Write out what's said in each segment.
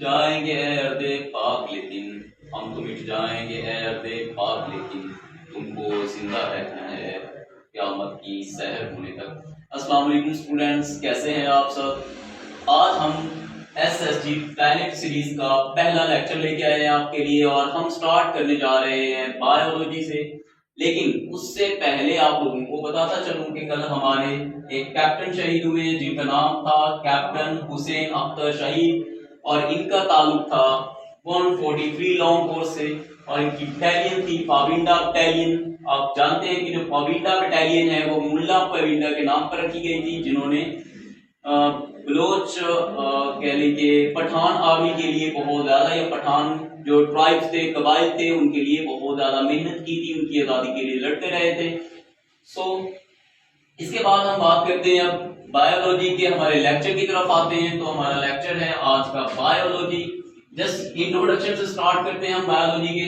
जाएंगे ए अर्दे पाक लेकिन हम तो मिट जाएंगे ए अर्दे पाक लेकिन तुमको जिंदा रहना है क़यामत की सहर होने तक। अस्सलाम वालेकुम स्टूडेंट्स, कैसे हैं आप सब। आज हम SSG प्लैनेट सीरीज का पहला लेक्चर लेके आए हैं आपके लिए और हम स्टार्ट करने जा रहे हैं बायोलॉजी से। लेकिन उससे पहले आप लोगों को बताता चलूं कि कल हमारे एक कैप्टन शहीद हुए जिनका नाम था कैप्टन हुसैन अख्तर शहीद और इनका ताल्लुक था 143 लॉन्ग कोर्स से और इनकी बटालियन थी पाविंडा बटालियन। आप जानते हैं कि जो पाविंडा बटालियन है वो मुल्ला पाविंडा के नाम पर रखी गई थी, जिन्होंने बलोच कह लीजिए पठान आर्मी के लिए बहुत ज्यादा, या पठान जो ट्राइब्स थे कबाइल थे उनके लिए बहुत ज्यादा मेहनत की थी, उनकी आजादी के लिए लड़ते रहे थे। इसके बाद हम बात करते हैं अब बायोलॉजी के हमारे लेक्चर की तरफ आते हैं। तो हमारा लेक्चर है आज का बायोलॉजी। जस्ट इंट्रोडक्शन से स्टार्ट करते हैं हम बायोलॉजी के।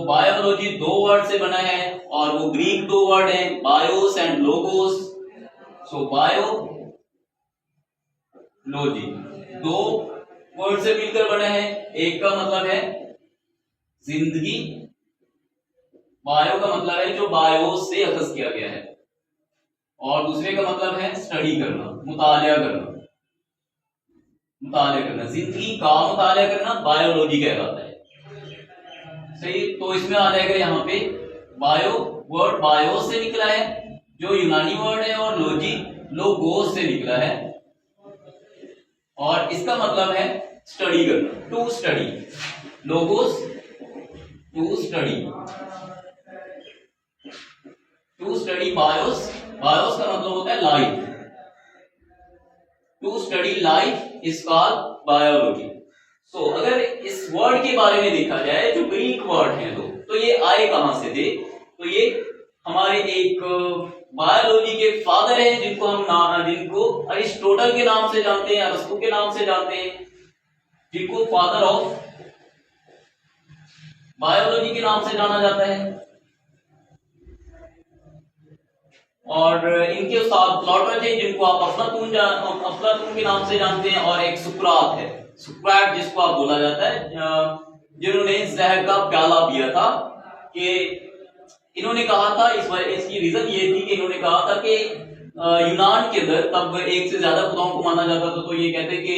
बायोलॉजी दो वर्ड से बना है और वो ग्रीक दो वर्ड है, बायोस एंड लोगोस। बायोलॉजी दो वर्ड से मिलकर बना है। एक का मतलब है जिंदगी, बायो का मतलब है जो बायोस से अखज किया गया है, और दूसरे का मतलब है स्टडी करना, मुतालिया करना। जिंदगी का मुतालिया करना बायोलॉजी कहलाता है। सही, तो इसमें आ जाएगा यहाँ पे बायो वर्ड बायो से निकला है जो यूनानी वर्ड है, और लॉजी लोगोस से निकला है और इसका मतलब है स्टडी करना, to study. Logos to study, to study bios. Bios का मतलब होता है life. To study life is called biology. अगर इस वर्ड के बारे में देखा जाए जो ग्रीक वर्ड है तो ये आए कहां से थे। तो ये हमारे एक बायोलॉजी के फादर हैं जिनको अरिस्टोटल के नाम से जानते हैं, अरस्तु के नाम से जानते हैं, जिनको फादर ऑफ बायोलॉजी के नाम से जाना जाता है। और इनके साथ प्लॉटर थे जिनको आप अफलातून के नाम से जानते हैं, और एक सुकरात है, सुकरात जिसको आप बोला जाता है, जिन्होंने जहर का प्याला पिया था। कि इन्होंने कहा था, इसकी रीजन ये थी कि इन्होंने कहा था कि यूनान के अंदर तब एक से ज्यादा खुदाओं को माना जाता था, तो ये कहते कि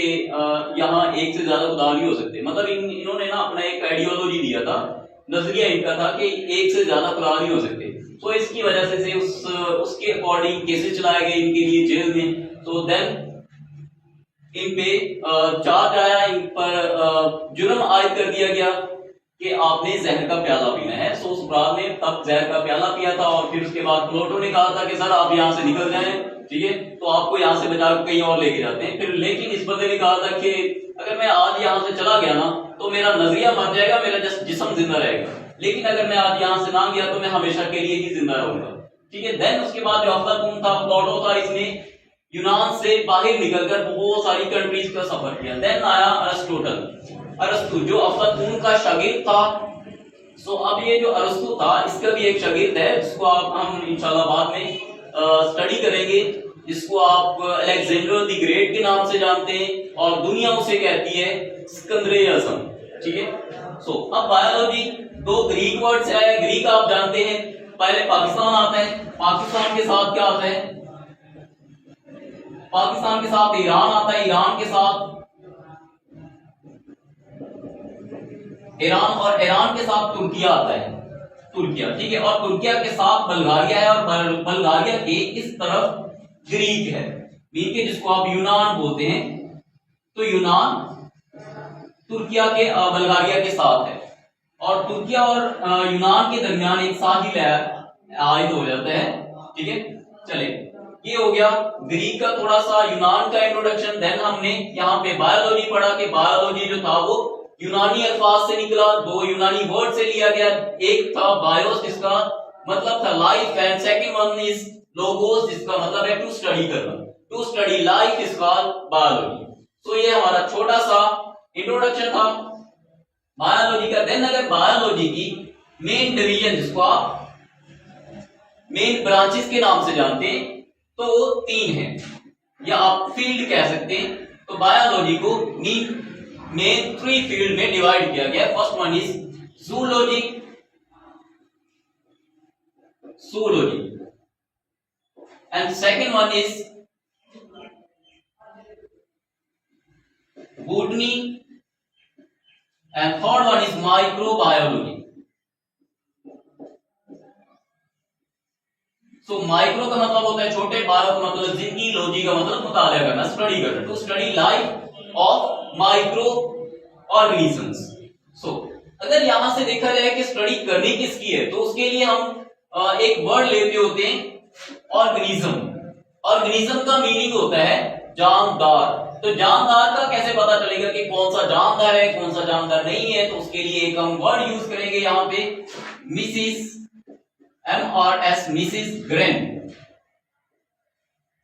यहाँ एक से ज्यादा खुदा नहीं हो सकते। मतलब इन्होंने ना अपना एक आइडियोलॉजी दिया था, नजरिया इनका था कि एक से ज्यादा खुदा नहीं हो सकते। तो इसकी वजह से उसके अकॉर्डिंग केसेस चलाए गए इनके लिए जेल में। तो देन इन पे चार्ज आया, इन पर जुर्म आयद कर दिया गया कि आपने जहर का प्याला पीना है। सुकरात ने तब जहर का प्याला पिया था और फिर उसके बाद प्लूटो ने कहा था कि सर आप यहाँ से निकल जाएं, ठीक है, तो आपको यहाँ से बचा कहीं और लेके जाते हैं। फिर लेकिन इस बंदे ने कहा था कि अगर मैं आज यहाँ से चला गया ना तो मेरा नजरिया मर जाएगा, मेरा जिस्म जिंदा रहेगा, लेकिन अगर मैं आज यहाँ से ना गया तो मैं हमेशा के लिए ही जिंदा रहूंगा, ठीक है। देन उसके बाद जो अफलातून था, प्लूटो था, इसने यूनान से बाहर निकलकर बहुत सारी कंट्रीज का सफर किया। देन आया अरस्तु जो अफलातून का शागिर्द था। अब ये जो अरस्तु था इसका भी एक शागिर्द है जिसको हम इंशाल्लाह बाद में स्टडी करेंगे, जिसको आप अलेक्जेंडर द ग्रेट के नाम से जानते हैं और दुनिया उसे कहती है सिकंदर आज़म, ठीक है। अब बायोलॉजी दो ग्रीक वर्ड से आया। ग्रीक आप जानते हैं, पहले पाकिस्तान आता है, पाकिस्तान के साथ क्या आता है, पाकिस्तान के साथ ईरान आता है, ईरान के साथ ईरान, और ईरान के साथ तुर्किया आता है, तुर्किया, ठीक है। और तुर्किया के साथ बल्गारिया है, और बल्गारिया के इस तरफ ग्रीक है, मीन के जिसको आप यूनान बोलते हैं। तो यूनान तुर्किया के बल्गारिया के साथ है, और तुर्किया और यूनान के दरमियान एक साहिल आयद हो जाता है, ठीक है। चले, ये हो गया ग्रीक का थोड़ा सा, यूनान का इंट्रोडक्शन। देन हमने यहाँ पे बायोलॉजी पढ़ा कि बायोलॉजी जो था वो यूनानी अल्फाज से निकला, दो यूनानी वर्ड से लिया गया। एक था बायोस जिसका मतलब था life, and second one is logos जिसका मतलब है टू स्टडी करना, to study life is called biology. ये हमारा छोटा सा इंट्रोडक्शन था बायोलॉजी का। देन अगर बायोलॉजी की मेन डिवीजन जिसको आप मेन ब्रांचेस के नाम से जानते हैं तो तीन है, या आप फील्ड कह सकते हैं। तो बायोलॉजी को मेन 3 फील्ड में डिवाइड किया गया। First one is zoology, and second one is botany, and third one is microbiology. So micro का मतलब होता है छोटे, बायो का मतलब जिंदगी, लॉजी का मतलब मुताला करना, स्टडी करना, to study life of micro organisms. So अगर यहां से देखा जाए कि स्टडी करनी किसकी है, तो उसके लिए हम एक वर्ड लेते होते हैं ऑर्गेनिज्म। ऑर्गेनिज्म का मीनिंग होता है जानदार। तो जानदार का कैसे पता चलेगा कि कौन सा जानदार है, कौन सा जानदार नहीं है, तो उसके लिए एक हम वर्ड यूज करेंगे यहां पे, मिसिस MRS, मिसिस ग्रेन।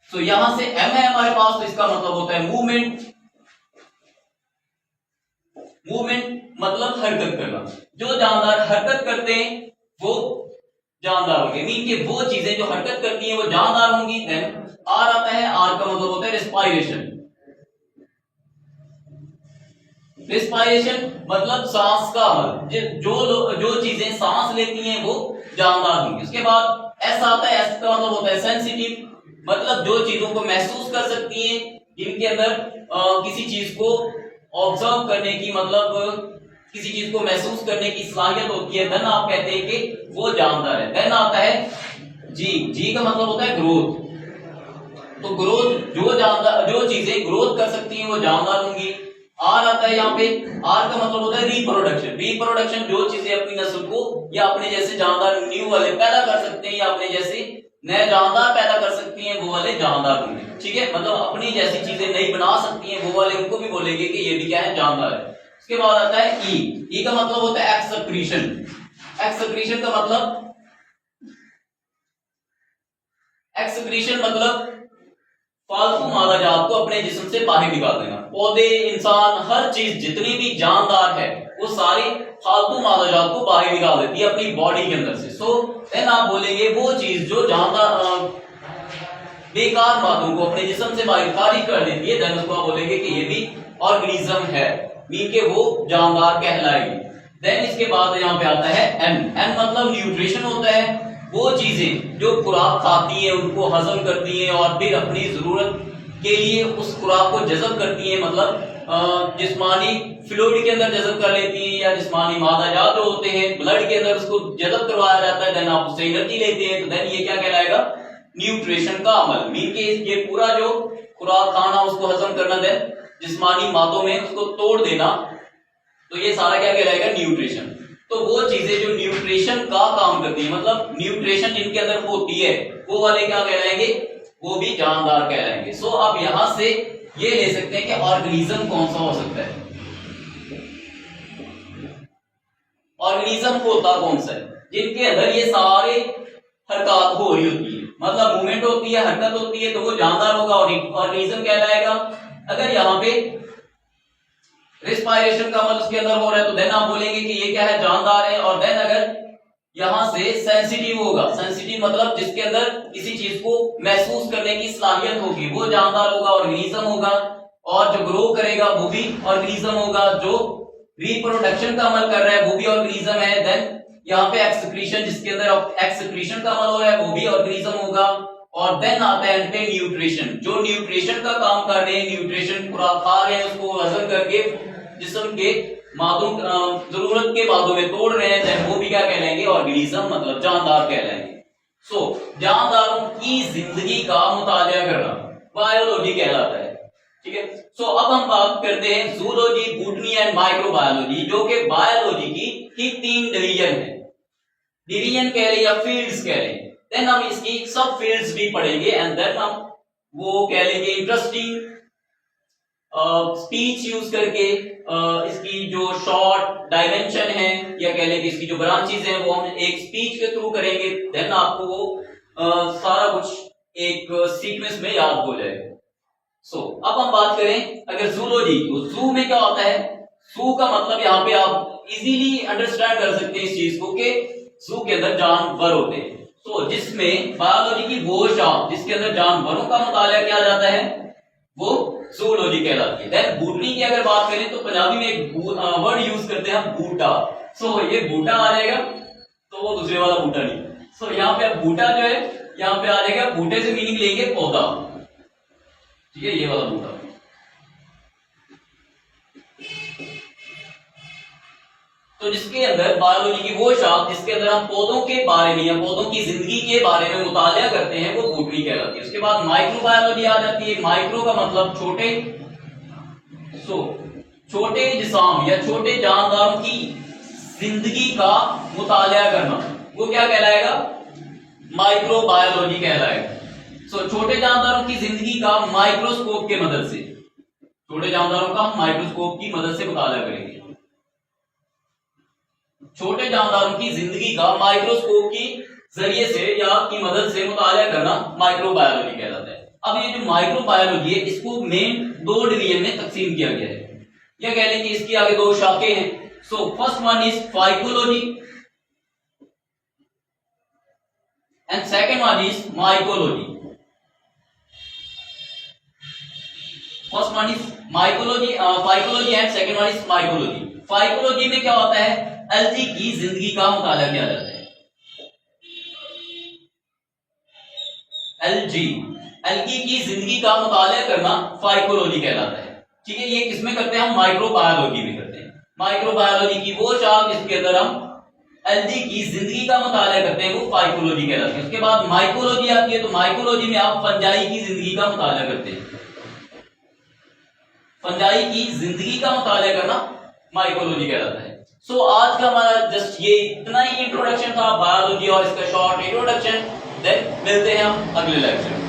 तो यहां से M है हमारे पास, तो इसका मतलब होता है मूवमेंट। मूवमेंट मतलब हरकत करना। जो जानदार हरकत करते हैं वो जानदार होंगे, मीन कि वो चीजें जो हरकत करती हैं वो जानदार होंगी। देन R आता है, R का मतलब होता है रेस्पायरेशन। रेस्पायरेशन मतलब सांस का अमल। जो चीजें सांस लेती हैं वो जानदार होंगी। उसके बाद S आता है, S का मतलब होता है सेंसिटिव, मतलब जो चीजों को महसूस कर सकती हैं, जिनके अंदर किसी चीज को ऑब्जर्व करने की, मतलब किसी चीज को महसूस करने की सलाहियत होती है। देन आप कहते हैं कि वो जानदार है। देन आता है जी का मतलब होता है ग्रोथ। तो ग्रोथ, जो चीजें ग्रोथ कर सकती हैं वो जानदार होंगी। आर आता है यहाँ पे, आर का मतलब होता है रिप्रोडक्शन। रिप्रोडक्शन जो चीजें अपनी नस्ल को या अपने जैसे जानदार न्यू वाले पैदा कर सकते हैं, या अपने जैसे नए जानदार पैदा कर सकती हैं, वो वाले जानदार होंगे। ठीक है, मतलब अपनी जैसी चीजें नहीं बना सकती हैं वो वाले, उनको भी बोलेंगे कि ये भी क्या है, जानदार है। उसके बाद आता है ई का मतलब होता है एक्सक्रीशन। एक्सक्रीशन का मतलब, एक्सक्रीशन मतलब फालतू मादा जात को अपने जिस्म से बाहर निकाल देना। पौधे, इंसान, हर चीज जितनी भी जानदार है वो सारी फालतू मादा जात को बाहर निकाल देती है अपनी बॉडी के अंदर से। सो देन आप बोलेंगे वो चीज जो जानदार बेकार मादों को अपने जिस्म से बाहर खारिज कर देती है, देन उसको आप बोलेंगे कि ये भी ऑर्गेनिज्म है, मीन के वो जानदार कहलाएगी। देन इसके बाद यहाँ पे आता है एन मतलब न्यूट्रिशन होता है। वो चीजें जो खुराक खाती है उनको हजम करती है और फिर अपनी जरूरत के लिए उस खुराक को जज़ब करती है, मतलब जिस्मानी फ्लूइड के अंदर जज़ब कर लेती है, या जिस्मानी मादाजात जो होते हैं ब्लड के अंदर उसको जज़ब करवाया जाता है। देन आप उससे एनर्जी लेते हैं, तो देन ये क्या कहलाएगा, न्यूट्रिशन का अमल। मीन के ये पूरा जो खुराक खाना उसको हजम करना, देन जिस्मानी मादों में उसको तोड़ देना, तो ये सारा क्या कहलाएगा, न्यूट्रिशन। तो वो चीजें जो न्यूट्रिशन का काम करती है, मतलब न्यूट्रिशन जिनके अंदर होती है, वो वाले क्या कहलाएंगे, वो भी जानदार कहलाएंगे। सो आप यहां से ये ले सकते हैं कि ऑर्गेनिज्म कौन सा हो सकता है। ऑर्गेनिज्म होता कौन सा है, जिनके अंदर ये सारे हरकत हो रही होती है, मतलब मूवमेंट होती है, हरकत होती है, तो वो जानदार होगा और ऑर्गेनिज्म कहलाएगा। अगर यहाँ पे रेस्पायरेशन का अमल उसके अंदर हो रहा है, तो देन आप बोलेंगे कि ये क्या है, जानदार है। और देन अगर यहां से सेंसिटिव होगा, सेंसिटिव मतलब जिसके अंदर किसी चीज को महसूस करने की सलाहियत होगी, वो जानदार होगा, ऑर्गेनिज्म होगा। और जो ग्रो करेगा वो भी ऑर्गेनिज्म होगा, जो रिप्रोडक्शन का अमल कर रहा है वो भी ऑर्गेनिज्म है। देन यहाँ पे एक्सक्रीशन, जिसके अंदर एक्सक्रीशन का अमल हो रहा है वो भी ऑर्गेनिज्म होगा। और देन आता है एंड पे न्यूट्रिशन, जो न्यूट्रिशन का काम कर रहे हैं, न्यूट्रिशन खुराक खा रहे हैं, उसको हजम करके जिस्म के मादों, जरूरत के मादों में तोड़ रहे हैं, देन वो भी क्या कहलाएंगे, ऑर्गेनिज्म, मतलब जानदार कहलाएंगे। सो जानदारों की जिंदगी का मुताला करना बायोलॉजी कहलाता है। ठीक है, सो अब हम बात करते हैं जूलॉजी, बॉटनी एंड माइक्रोबायोलॉजी, जो कि बायोलॉजी की ही 3 डिवीजन है। डिवीजन कह लें या फील्ड्स कह लें। देन हम इसकी सब फील्ड्स भी पढ़ेंगे, एंड देन हम वो कह लेंगे इंटरेस्टिंग स्पीच यूज करके इसकी जो शॉर्ट डायमेंशन है, या कह लेंगे इसकी जो ब्रांचेस हैं, वो हम एक स्पीच के थ्रू करेंगे। देन आपको वो सारा कुछ एक सीक्वेंस में याद हो जाएगा। सो अब हम बात करें अगर जूलॉजी, तो जू में क्या होता है, जू का मतलब यहाँ पे आप इजीली अंडरस्टैंड कर सकते हैं इस चीज को कि जू के अंदर जानवर होते हैं। तो जिसमें बायोलॉजी की वो शाम जिसके अंदर जानवरों का मुताला किया जाता है, वो जूलॉजी कहलाती है। देन बूटनी की अगर बात करें तो पंजाबी में एक वर्ड यूज करते हैं हम, बूटा। सो ये बूटा आ जाएगा, तो वो दूसरे वाला बूटा नहीं। सो यहाँ पे बूटा जो है यहाँ पे आ जाएगा, बूटे से मीनिंग लेंगे पौधा, ठीक है, ये वाला बूटा। तो जिसके अंदर बायोलॉजी की वो शाख जिसके अंदर हम पौधों के बारे में या पौधों की जिंदगी के बारे में मुतालिया करते हैं, वो बूटनी कहलाती है। उसके बाद माइक्रोबायोलॉजी आ जाती है। माइक्रो का मतलब छोटे, छोटे जिस्म या छोटे जानदारों की जिंदगी का मुतालिया करना, वो क्या कहलाएगा? माइक्रोबायोलॉजी कहलाएगा। छोटे जानदारों की जिंदगी का माइक्रोस्कोप के मदद से, छोटे जानदारों का माइक्रोस्कोप की मदद से मुतालिया करेंगे। छोटे जानदारों की जिंदगी का माइक्रोस्कोप की जरिए से या की मदद से मुतालिया करना माइक्रोबायोलॉजी कहलाता है। अब ये जो माइक्रोबायोलॉजी है, इसको मेन 2 डिवीजन में तकसीम किया गया है, या कह लें कि इसकी आगे 2 शाखें हैं। First one is phycology and second one is mycology. First one is mycology, phycology and second one is mycology. Phycology में क्या होता है? एल्गी की जिंदगी का मुताला किया जाता है। एल्गी की जिंदगी का मुताला करना फाइकोलॉजी कहलाता है, ठीक है। ये किसमें करते हैं हम? माइक्रोबायोलॉजी में करते हैं। माइक्रोबायोलॉजी की वो शाख जिसके अंदर हम एल्गी की जिंदगी का मुताला करते हैं, वो फाइकोलॉजी कहलाती है। उसके बाद माइकोलॉजी आती है, तो माइकोलॉजी में आप फंजाई की जिंदगी का मुताला करते हैं। फंजाई की जिंदगी का मुताला करना माइकोलॉजी कहलाता है। आज का हमारा जस्ट ये इतना ही इंट्रोडक्शन था बायोलॉजी और इसका शॉर्ट इंट्रोडक्शन। देन मिलते हैं हम अगले लेक्चर में।